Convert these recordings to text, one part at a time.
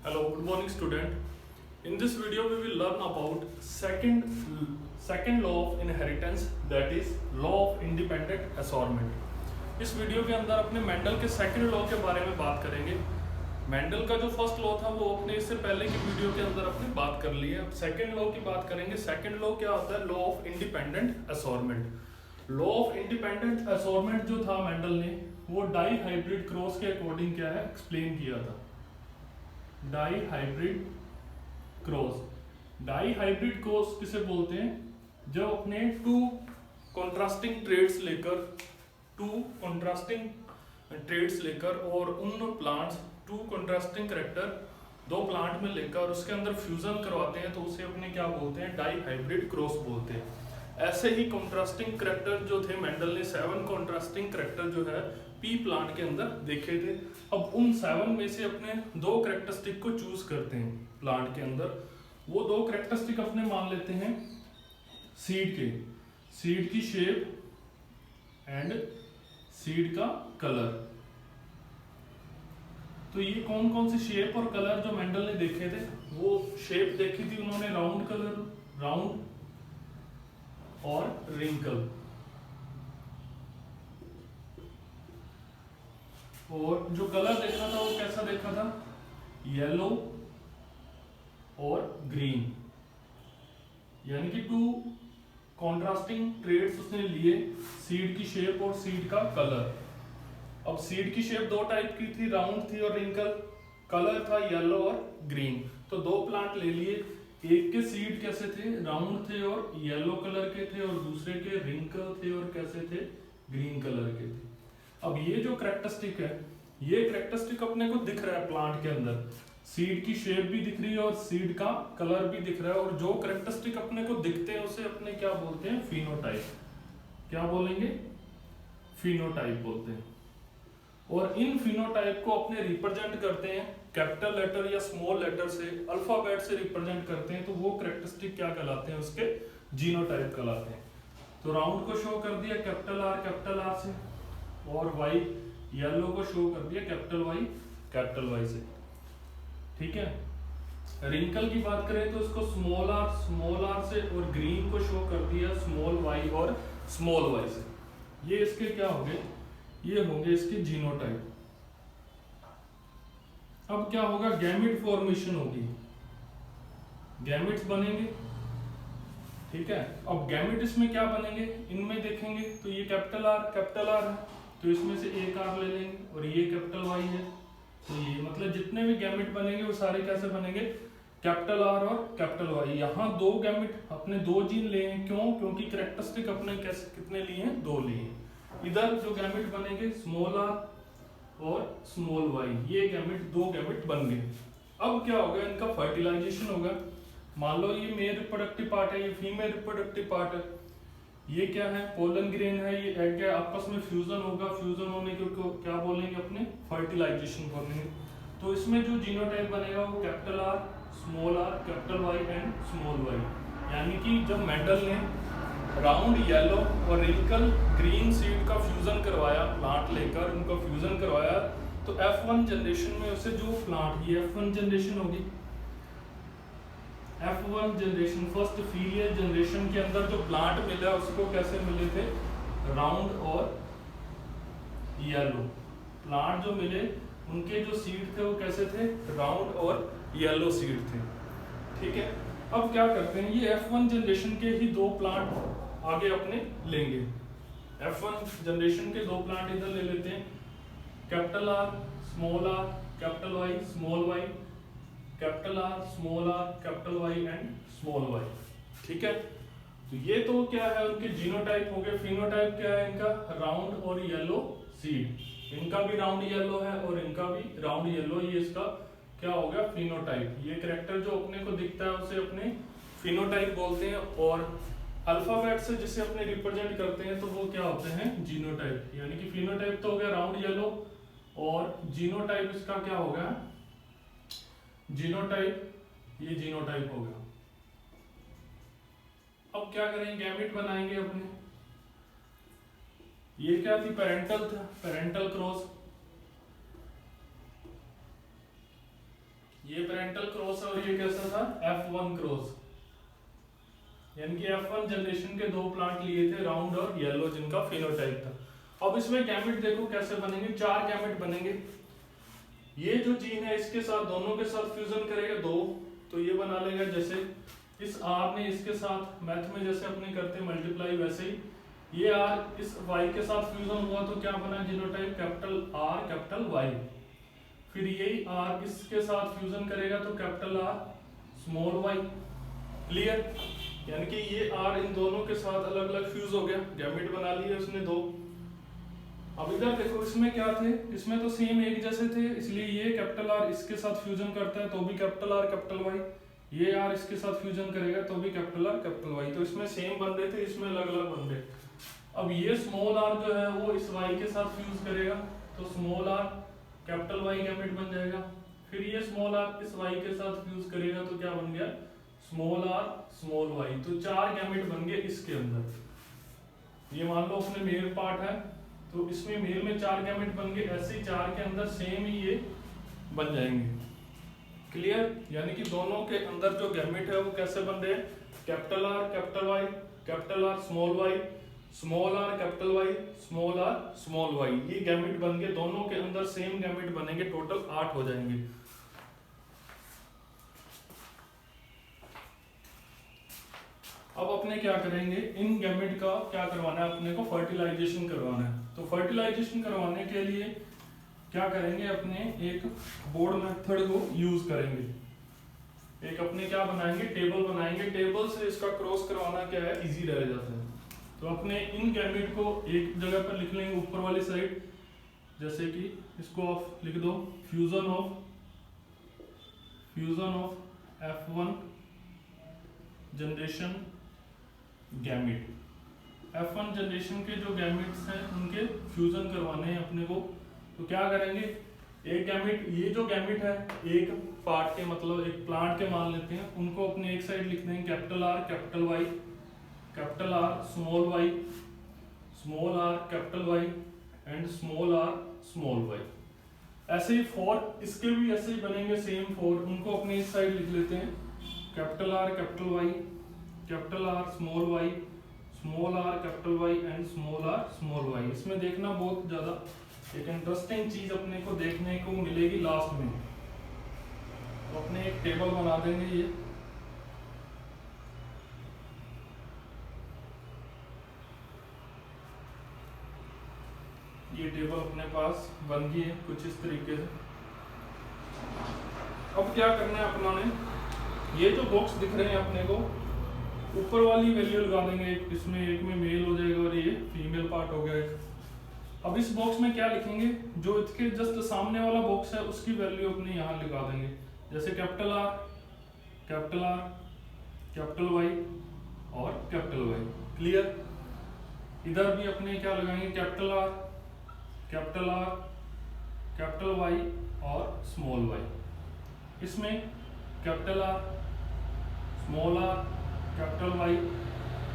Hello, good morning student. In this video we will learn about second law of inheritance, that is law of independent assortment. इस video के अंदर अपने Mendel के second law के बारे में बात करेंगे। मेंडल का जो फर्स्ट लॉ था वो अपने इससे पहले की वीडियो के अंदर अपने बात कर ली है। अब सेकंड लॉ की बात करेंगे। सेकंड लॉ क्या होता है? Law of independent assortment. Law of independent assortment जो था मेंडल ने वो डाई हाइब्रिड क्रॉस के अकॉर्डिंग क्या है एक्सप्लेन किया था। Dihybrid cross, dihybrid cross किसे बोलते हैं? जब अपने टू कॉन्ट्रास्टिंग ट्रेड्स लेकर और उन प्लांट्स टू कॉन्ट्रास्टिंग करैक्टर दो प्लांट में लेकर उसके अंदर फ्यूजन करवाते हैं तो उसे अपने क्या बोलते हैं? डाई हाइब्रिड क्रॉस बोलते हैं। ऐसे ही कॉन्ट्रास्टिंग करैक्टर जो थे मेंडल ने 7 कॉन्ट्रास्टिंग करैक्टर जो है पी प्लांट के अंदर देखे थे। अब उन 7 में से अपने दो करैक्टरिस्टिक को चूज करते हैं प्लांट के अंदर। वो दो करैक्टरिस्टिक अपने मान लेते हैं सीड की शेप एंड सीड का कलर। तो ये कौन कौन सी शेप और कलर जो मेंडल ने देखे थे? वो शेप देखी थी उन्होंने राउंड और रिंकल, और जो कलर देखा था वो कैसा देखा था? येलो और ग्रीन, यानी कि टू कॉन्ट्रास्टिंग ट्रेड्स उसने लिए, सीड की शेप और सीड का कलर। अब सीड की शेप दो टाइप की थी, राउंड थी और रिंकल। कलर था येलो और ग्रीन। तो दो प्लांट ले लिए, एक के सीड कैसे थे? राउंड थे और येलो कलर के थे, और दूसरे के रिंकल थे और कैसे थे? ग्रीन कलर के थे। अब ये जो करैक्टरिस्टिक है, ये करैक्टरिस्टिक अपने को दिख रहा है प्लांट के अंदर। सीड की शेप भी दिख रही है और सीड का कलर भी दिख रहा है, और जो करैक्टरिस्टिक अपने को दिखते हैं उसे अपने क्या बोलते हैं? फिनोटाइप। क्या बोलेंगे? फिनोटाइप बोलते हैं। और इन फिनोटाइप को अपने रिप्रेजेंट करते हैं कैपिटल लेटर या स्मॉल लेटर से, अल्फाबेट से रिप्रेजेंट करते हैं। तो वो करैक्टरिस्टिक क्या कहलाते हैं? उसके जीनोटाइप कहलाते हैं। तो राउंड को शो कर दिया कैपिटल आर से, और वाई येलो को शो कर दिया कैपिटल वाई से। ठीक है। रिंकल की बात करें तो इसको स्मॉल आर से, और ग्रीन को शो कर दिया स्मॉल वाई और स्मॉल वाई से। ये इसके क्या होंगे? ये होंगे इसके जीनोटाइप। अब क्या होगा? गैमेट फॉर्मेशन होगी, गैमेट्स बनेंगे। ठीक है। अब गैमेट इसमें क्या बनेंगे? इनमें देखेंगे तो ये कैपिटल आर है, तो इसमें से एक आर ले लेंगे, और ये कैपिटल वाई है। तो ये मतलब जितने भी गैमेट बनेंगे वो सारे कैसे बनेंगे? कैपिटल आर और कैपिटल वाई। यहाँ दो गैमेट अपने दो जीन लिए हैं। क्यों? क्योंकि कैरेक्टरिस्टिक अपने कैसे कितने लिए हैं? दो लिए हैं। इधर जो गैमेट बनेंगे स्मॉल आर और स्मॉल वाई, ये गैमेट दो गैमेट बन गए। अब क्या होगा? इनका फर्टिलाइजेशन होगा। मान लो ये मेल रिप्रोडक्टिव पार्ट है, ये फीमेल रिप्रोडक्टिव पार्ट है। ये क्या है? पोलन ग्रेन है, ये एग है। आपस में फ्यूजन होगा, फ्यूजन होने को क्या बोलेंगे? अपने फर्टिलाइजेशन बोलेंगे। तो इसमें जो जीनोटाइप बनेगा वो capital R, small R, capital Y and small Y. यानी कि जब मेंडल ने राउंड येलो और रिंकल ग्रीन सीड का फ्यूजन करवाया, प्लांट लेकर उनका फ्यूजन करवाया, तो F1 जनरेशन में उसे जो प्लांट, ये F1 जनरेशन होगी। F1 generation, first filial generation के अंदर जो प्लांट मिला उसको कैसे मिले थे? राउंड और येलो। प्लांट जो मिले उनके जो सीड थे वो कैसे थे? राउंड और येलो सीड थे। ठीक है। अब क्या करते हैं? ये F1 जनरेशन के ही दो प्लांट आगे अपने लेंगे। F1 जनरेशन के दो प्लांट इधर ले लेते हैं, capital R, capital Y, small Y, capital R, capital Y and small Y. ठीक है। तो ये तो क्या है? उनके जीनोटाइप हो गए। फिनोटाइप क्या है इनका? राउंड और येलो सीड। इनका भी राउंड येलो है और इनका भी राउंड येलो। ये इसका क्या हो गया? फिनोटाइप। ये कैरेक्टर जो अपने को दिखता है उसे अपने फिनोटाइप बोलते हैं, और अल्फाबेट से जिसे अपने रिप्रेजेंट करते हैं तो वो क्या होते हैं? जीनोटाइप। यानी कि फिनोटाइप तो हो गया राउंड येलो, और जीनोटाइप इसका क्या हो गया? जीनोटाइप। ये जीनोटाइप हो गया। अब क्या करेंगे? गैमेट बनाएंगे अपने। ये क्या थी? पेरेंटल था, पेरेंटल क्रॉस। ये पेरेंटल क्रॉस है और ये कैसा था, F1 क्रॉस, यानी कि F1 जनरेशन के 2 प्लांट लिए थे, राउंड और येलो, जिनका फिनोटाइप था। अब इसमें गैमेट देखो कैसे बनेंगे, 4 गैमेट बनेंगे। ये जो जीन है इसके साथ, दोनों के साथ फ्यूजन करेगा 2, तो ये बना लेगा जैसे इस R ने इसके साथ मैथ में जैसे अपने करते हैं मल्टीप्लाई, वैसे ही ये R इस Y के साथ फ्यूजन हुआ तो क्या बना genotype, capital R capital Y। फिर यही R इसके साथ फ्यूजन करेगा तो capital R small y। Clear, यानी कि ये R इन दोनों के साथ अलग अलग फ्यूज हो गया, गैमेट बना लिए उसने 2। अब इधर देखो इसमें क्या थे, इसमें तो सेम एक जैसे थे, इसलिए ये कैपिटल R इसके साथ फ्यूजन करता है तो भी कैपिटल R कैपिटल Y, ये R इसके साथ फ्यूजन करेगा तो भी कैपिटल R कैपिटल Y। तो इसमें सेम बन रहे थे, इसमें अलग अलग बन रहे। अब ये स्मॉल r जो है वो इस Y के साथ फ्यूज करेगा तो small r capital Y gamete बन जाएगा। फिर ये स्मॉल r इस Y के साथ फ्यूज करेगा तो क्या बन गया, स्मॉल r स्मॉल y। तो 4 गैमेट बन गए इसके अंदर। ये मान लो अपने मेल पार्ट है तो इसमें मेल में 4 गैमेट बन गए, ऐसे ही 4 के अंदर सेम ही ये बन जाएंगे। क्लियर, यानी कि दोनों के अंदर जो गैमेट है वो कैसे बन रहे हैं, capital R capital Y, capital R small y, small r capital Y, small r small y। ये गैमेट बन गए, दोनों के अंदर सेम गैमेट बनेंगे, टोटल 8 हो जाएंगे। अब अपने क्या करेंगे, इन गैमेट का क्या करवाना है, अपने को फर्टिलाइजेशन करवाना है। तो फर्टिलाइजेशन करवाने के लिए क्या करेंगे, अपने एक बोर्ड मेथड को यूज करेंगे। एक अपने क्या बनाएंगे, टेबल बनाएंगे। टेबल से इसका क्रॉस करवाना क्या है, इजी रह जाता है। तो अपने इन गैमेट को एक जगह पर लिख लेंगे ऊपर वाली साइड, जैसे कि इसको आप लिख दो, fusion of F1 generation gamete. F1 generation के जो गैमेट्स हैं उनके फ्यूजन करवाने हैं अपने को। तो क्या करेंगे, एक गैमेट, ये जो गैमेट है एक पार्ट के, मतलब एक प्लांट के मान लेते हैं, उनको अपने एक साइड लिख देंगे capital R capital Y, capital R small y, small r capital Y and small r small y। ऐसे ही 4 इसके भी ऐसे ही बनेंगे, सेम 4, उनको अपने इस साइड लिख लेते हैं capital R capital Y, capital R small y, small r capital Y and small r small y। इसमें देखना बहुत ज्यादा एक इंटरेस्टिंग चीज अपने को देखने को मिलेगी लास्ट में। तो अपने एक टेबल बना देंगे, ये टेबल अपने पास बन गई है कुछ इस तरीके से। अब क्या करना है अपना ने, ये जो बॉक्स दिख रहे हैं अपने को, ऊपर वाली वैल्यू लगा देंगे, इसमें एक में मेल हो जाएगा और ये फीमेल पार्ट हो गया एक। अब इस बॉक्स में क्या लिखेंगे, जो इसके जस्ट सामने वाला बॉक्स है उसकी वैल्यू अपने यहाँ लगा देंगे, जैसे capital R capital R capital Y और कैपिटल Y। क्लियर, इधर भी अपने क्या लगाएंगे, capital R capital R capital Y और स्मॉल y। इसमें capital R small r capital Y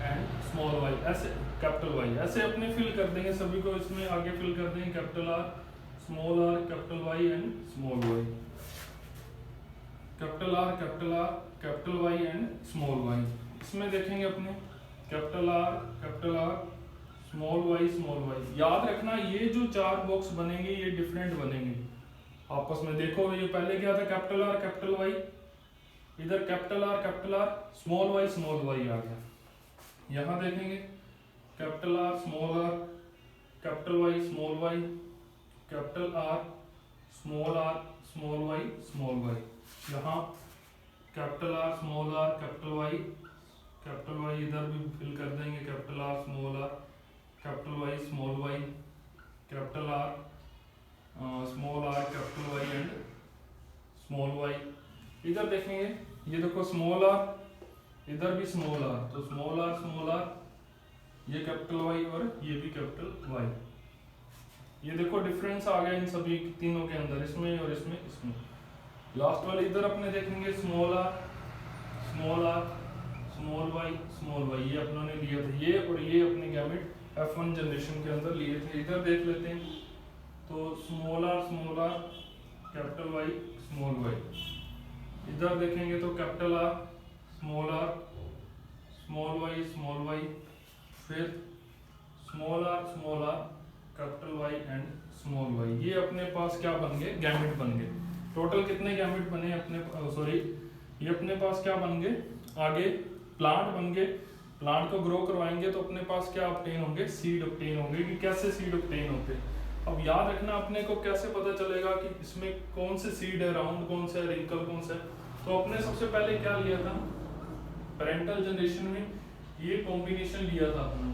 and small y, ऐसे कैपिटल Y ऐसे अपने फिल कर देंगे सभी को। इसमें आगे फिल कर देंगे capital R small r capital Y and small y, capital R capital Y and small y। इसमें देखेंगे अपने कैपिटल R स्मॉल y। याद रखना ये जो 4 बॉक्स बनेंगे ये डिफरेंट बनेंगे आपस में। देखो ये पहले क्या था, कैपिटल R कैपिटल Y, इधर कैपिटल R स्मॉल y आ गया। यहाँ देखेंगे capital R capital Y small y, capital R small y। यहाँ कैपिटल R कैपिटल Y इधर भी फिल कर देंगे, capital R capital Y small y, capital R capital Y and small y। इधर देखेंगे, ये देखो स्मॉल r, इधर भी स्मॉल r, तो स्मॉल r, ये कैपिटल Y और ये भी कैपिटल Y। ये देखो डिफरेंस आ गया इन सभी तीनों के अंदर, इसमें और इसमें। लास्ट वाले इधर अपने देखेंगे स्मॉल r स्मॉल y, ये अपनों ने लिया था, ये और ये अपने गैमेट F1 जनरेशन के अंदर लिए थे। इधर देख लेते हैं, तो small r capital Y small y, इधर देखेंगे तो कैपिटल आर, स्मॉल वाई, फिर small R, capital Y and small Y. ये अपने पास क्या बन गए, गैमेट बन गए। टोटल कितने गैमेट बने अपने, सॉरी ये अपने पास क्या बन गए, आगे प्लांट बन गए। प्लांट को ग्रो करवाएंगे तो अपने पास क्या ऑब्टेन होंगे, सीड ऑब्टेन होंगे। कि कैसे सीड ऑब्टेन होते हैं, अब याद रखना अपने को कैसे पता चलेगा कि इसमें कौन से सीड है, राउंड कौन सा है, रिंकल कौन सा है। तो अपने सबसे पहले क्या लिया था, पेरेंटल जनरेशन में ये कॉम्बिनेशन लिया था अपने।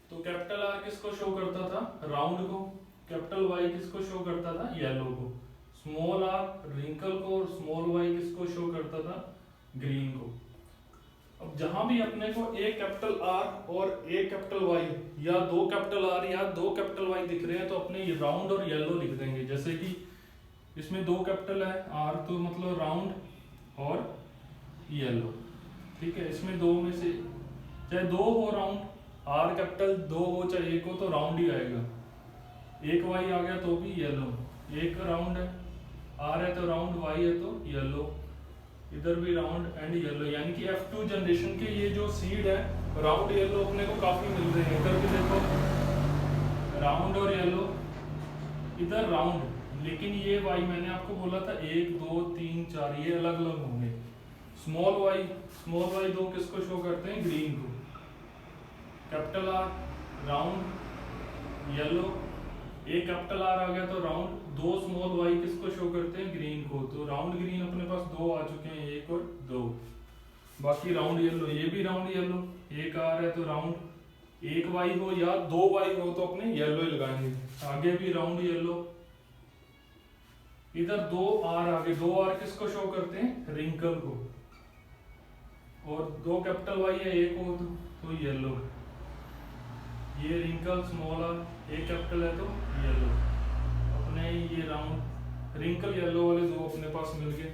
तो कैपिटल आर किसको शो करता था, राउंड को। कैपिटल वाई किसको शो करता था, येलो को। स्मॉल आर रिंकल को, और स्मॉल वाई किसको शो करता था, ग्रीन को। अब जहां भी अपने को एक कैपिटल आर और एक कैपिटल वाई, या दो कैपिटल आर या दो कैपिटल वाई दिख रहे हैं, तो अपने राउंड और येलो लिख देंगे। जैसे कि इसमें दो कैपिटल है, आर तो मतलब राउंड और येलो, ठीक है। इसमें दो में से चाहे दो हो राउंड, आर कैपिटल दो हो चाहे एक हो, तो राउंड ही आएगा। एक वाई आ गया तो भी येलो, एक राउंड है, आर है तो राउंड, वाई है तो येलो, इधर भी राउंड एंड येलो। यानी कि F2 जनरेशन के ये जो सीड है, राउंड येलो अपने को काफी मिल रहे हैं। इधर भी देखो राउंड और येलो, इधर राउंड, लेकिन ये वाई मैंने आपको बोला था 1 2 3 4 ये अलग अलग होंगे। स्मॉल वाई दो किसको शो करते हैं, ग्रीन को। कैपिटल आर राउंड येलो, एक कैपिटल आर आ गया तो राउंड, दो स्मॉल वाई किसको शो करते हैं, ग्रीन को। तो राउंड ग्रीन अपने पास दो आ चुके हैं, एक और दो। बाकी राउंड येलो, ये भी राउंड येलो, एक आर है तो राउंड, एक वाई हो या दो वाई हो तो अपने येलो ही लगाएंगे। आगे भी राउंड येलो, इधर दो आर आगे, दो आर किसको शो करते हैं, रिंकल को। और दो कैपिटल वाई है, एक हो तो येलो, ये रिंकल स्मॉल आर, एक कैपिटल है तो येलो। अपने ये राउंड रिंकल येलो वाले दो अपने पास मिल गए।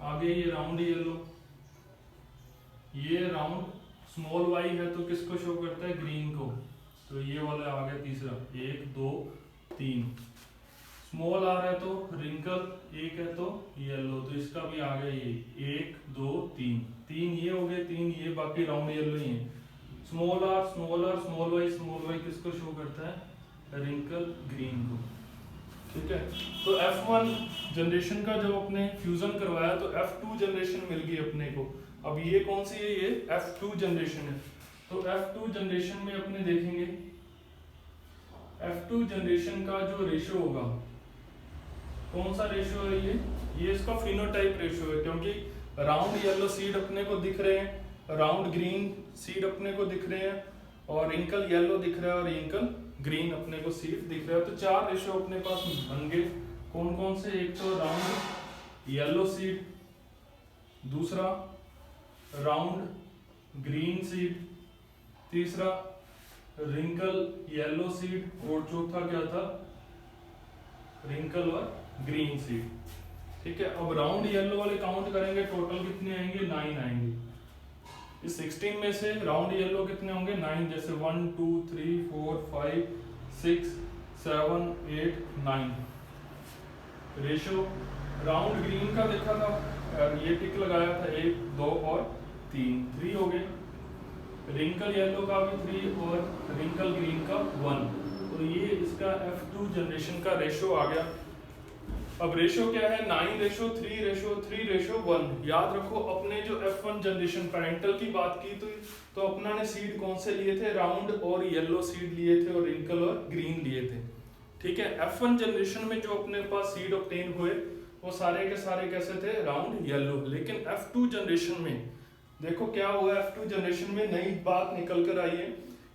आगे ये राउंड येलो, ये राउंड स्मॉल वाई है तो किसको शो करता है, ग्रीन को। तो ये वाला आ गया तीसरा, 1 2 3। स्मॉल आर है तो रिंकल, एक है तो येलो, तो इसका भी आ गया ये 1 2 3। 3 ये हो गए, 3 ये, बाकी राउंड येलो ही है। स्मॉल आर स्मॉल वाई किसको शो करता है, रिंकल ग्रीन को, ठीक है। तो F1 जनरेशन का जब अपने फ्यूजन करवाया तो F2 जनरेशन मिल गई अपने को। अब ये कौन सी है, ये F2 जनरेशन है। तो F2 जनरेशन में अपने देखेंगे, F2 जनरेशन का जो रेशियो होगा, कौन सा रेशियो है ये इसका फिनोटाइप रेशियो है। क्योंकि राउंड येलो सीड अपने को दिख रहे हैं, राउंड ग्रीन सीड अपने को दिख रहे हैं, और रिंकल येलो दिख रहा है, और रिंकल ग्रीन अपने को सीड दिख रहा है। तो चार रेशियो अपने पास बन गए। कौन कौन से, एक तो राउंड येलो सीड, दूसरा राउंड ग्रीन सीड, तीसरा रिंकल येलो सीड, और चौथा क्या था, रिंकल और ग्रीन सीड, ठीक है। अब राउंड येलो वाले काउंट करेंगे, टोटल कितने आएंगे, 9 आएंगे। इस 16 में से राउंड येलो कितने होंगे, 9। जैसे 1 2 3 4 5 6 7 8 9। रेशियो राउंड ग्रीन का देखा था, ये टिक लगाया था 1 2 और 3 हो गए। रिंकल येलो का भी 3 और रिंकल ग्रीन का 1। तो ये इसका F2 जनरेशन का रेशियो आ गया। अब रेशियो क्या है, 9:3:3:1। याद रखो अपने जो F1 जनरेशन पेरेंटल की बात की तो अपना ने सीड कौन से लिए थे, राउंड और येलो सीड लिए थे, और रिंकल और ग्रीन लिए थे, ठीक है। F1 जनरेशन में जो अपने पास सीड ऑब्टेन हुए वो सारे के सारे कैसे थे, राउंड येलो। लेकिन F2 जनरेशन में देखो क्या हुआ, F2 जनरेशन में नई बात निकल कर आई है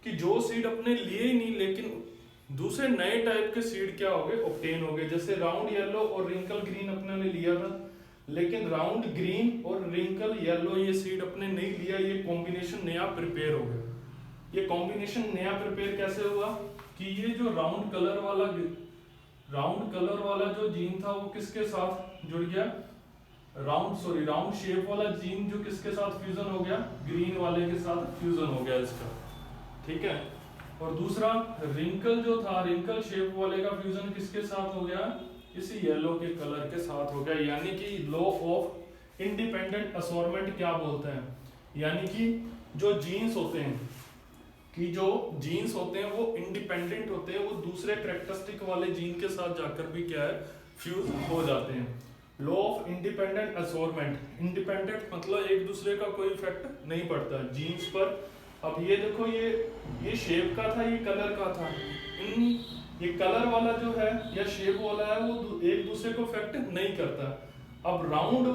कि जो सीड अपने लिए ही नहीं, लेकिन दूसरे नए टाइप के सीड क्या हो गए, ऑब्टेन हो गए। जैसे राउंड येलो और रिंकल ग्रीन अपने ने लिया था, लेकिन राउंड ग्रीन और रिंकल येलो ये सीड अपने नहीं लिया, ये कॉम्बिनेशन नया प्रिपेयर हो गया। ये कॉम्बिनेशन नया प्रिपेयर कैसे हुआ कि ये जो राउंड कलर वाला जो जीन था वो किसके साथ जुड़ गया, राउंड शेप वाला जीन जो किसके साथ फ्यूजन हो गया, ग्रीन वाले के साथ फ्यूजन हो गया इसका, ठीक है। और दूसरा रिंकल जो था, रिंकल शेप वाले का फ्यूजन किसके साथ हो गया, इसी येलो के कलर के साथ हो गया। यानी कि लॉ ऑफ इंडिपेंडेंट असॉर्टमेंट क्या बोलते हैं, यानी कि जो जीन्स होते हैं वो इंडिपेंडेंट होते हैं, वो दूसरे कैरेक्टरिस्टिक वाले जीन के साथ जाकर भी क्या है, फ्यूज हो जाते हैं। Law of independent assortment, independent मतलब एक दूसरे का कोई इफेक्ट नहीं पड़ता जीन्स पर। अब ये देखो, ये शेप का था, ये कलर का था, ये कलर वाला जो है या शेप वाला है वो एक दूसरे को इफेक्ट नहीं करता। अब राउंड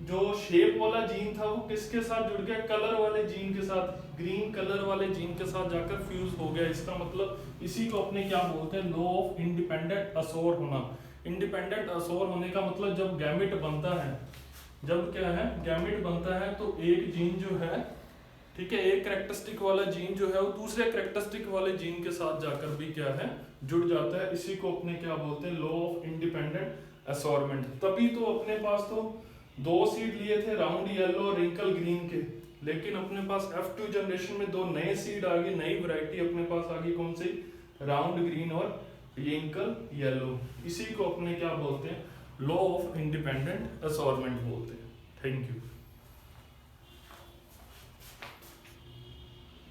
जो शेप वाला जीन था वो किसके साथ जुड़ गया, कलर वाले जीन के साथ, ग्रीन कलर वाले जीन के साथ जाकर फ्यूज हो गया। इसका मतलब इसी को अपने क्या बोलते हैं, लॉ ऑफ इंडिपेंडेंट असोर होना। इंडिपेंडेंट असोर होने का मतलब जब गैमेट बनता है, जब क्या है गैमेट बनता है तो एक जीन जो है, ठीक है, एक कैरेक्टरिस्टिक वाला जीन जो है वो दूसरे कैरेक्टरिस्टिक वाले जीन के साथ जाकर भी क्या है, जुड़ जाता है। इसी को अपने क्या बोलते हैं, लॉ ऑफ इंडिपेंडेंट असॉर्टमेंट। तभी तो अपने पास तो 2 सीड लिए थे, राउंड येलो और रिंकल ग्रीन के, लेकिन अपने पास F2 जनरेशन में 2 नए सीड आ गए, नई वैरायटी अपने पास आ गई, कौन सी, राउंड ग्रीन और रिंकल येलो। इसी को अपने क्या बोलते हैं, लॉ ऑफ इंडिपेंडेंट असॉर्टमेंट बोलते हैं। Thank you.